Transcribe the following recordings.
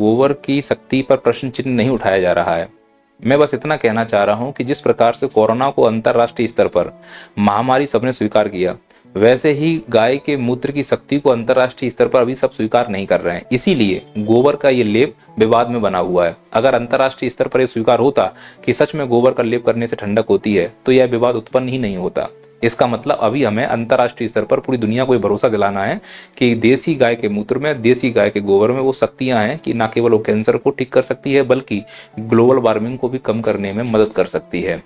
गोबर की शक्ति पर प्रश्न चिन्ह नहीं उठाया जा रहा है। मैं बस इतना कहना चाह रहा हूं कि जिस प्रकार से कोरोना को अंतर्राष्ट्रीय स्तर पर महामारी सबने स्वीकार किया, वैसे ही गाय के मूत्र की शक्ति को अंतर्राष्ट्रीय स्तर पर अभी सब स्वीकार नहीं कर रहे हैं। इसीलिए गोबर का ये लेप विवाद में बना हुआ है। अगर अंतर्राष्ट्रीय स्तर पर यह स्वीकार होता कि सच में गोबर का लेप करने से ठंडक होती है, तो यह विवाद उत्पन्न ही नहीं होता। इसका मतलब अभी हमें अंतर्राष्ट्रीय स्तर पर पूरी दुनिया को भरोसा दिलाना है कि देसी गाय के मूत्र में, देसी गाय के गोबर में वो शक्तियां हैं कि न केवल वो कैंसर को ठीक कर सकती है, बल्कि ग्लोबल वार्मिंग को भी कम करने में मदद कर सकती है।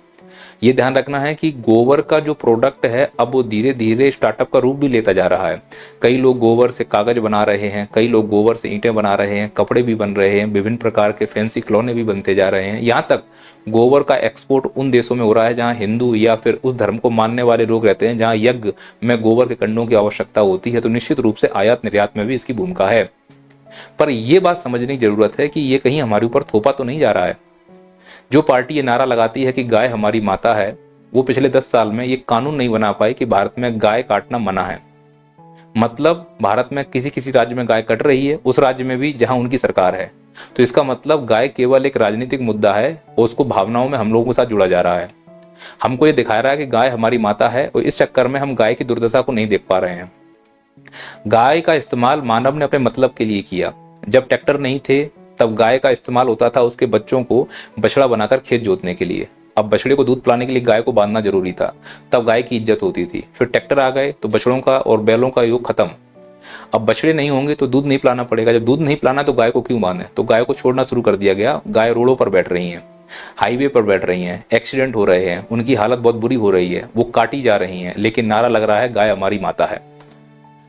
ये ध्यान रखना है कि गोबर का जो प्रोडक्ट है अब वो धीरे धीरे स्टार्टअप का रूप भी लेता जा रहा है। कई लोग गोबर से कागज बना रहे हैं, कई लोग गोबर से ईंटें बना रहे हैं, कपड़े भी बन रहे हैं, विभिन्न प्रकार के फैंसी खिलौने भी बनते जा रहे हैं। यहाँ तक गोबर का एक्सपोर्ट उन देशों में हो रहा है जहाँ हिंदू या फिर उस धर्म को मानने वाले लोग रहते हैं, जहाँ यज्ञ में गोबर के कंडों की आवश्यकता होती है। तो निश्चित रूप से आयात निर्यात में भी इसकी भूमिका है। पर यह बात समझने की जरूरत है कि ये कहीं हमारे ऊपर थोपा तो नहीं जा रहा है। जो पार्टी ये नारा लगाती है कि गाय हमारी माता है, वो पिछले 10 साल में ये कानून नहीं बना पाई कि भारत में गाय काटना मना है। मतलब भारत में किसी किसी राज्य में गाय कट रही है, उस राज्य में भी जहां उनकी सरकार है। तो इसका मतलब गाय केवल एक राजनीतिक मुद्दा है और उसको भावनाओं में हम लोगों के साथ जुड़ा जा रहा है। हमको ये दिखा रहा है कि गाय हमारी माता है और इस चक्कर में हम गाय की दुर्दशा को नहीं देख पा रहे हैं। गाय का इस्तेमाल मानव ने अपने मतलब के लिए किया। जब ट्रैक्टर नहीं थे तब गाय का इस्तेमाल होता था उसके बच्चों को बछड़ा बनाकर खेत जोतने के लिए। अब बछड़े को दूध पिलाने के लिए गाय को बांधना जरूरी था, तब गाय की इज्जत होती थी। फिर ट्रैक्टर आ गए तो बछड़ों का और बैलों का योग खत्म। अब बछड़े नहीं होंगे तो दूध नहीं पिलाना पड़ेगा। जब दूध नहीं पिलाना तो गाय को क्यों बांधे, तो गाय को छोड़ना शुरू कर दिया गया। गाय रोडों पर बैठ रही हैं, हाईवे पर बैठ रही हैं, एक्सीडेंट हो रहे हैं, उनकी हालत बहुत बुरी हो रही है, वो काटी जा रही हैं, लेकिन नारा लग रहा है गाय हमारी माता है।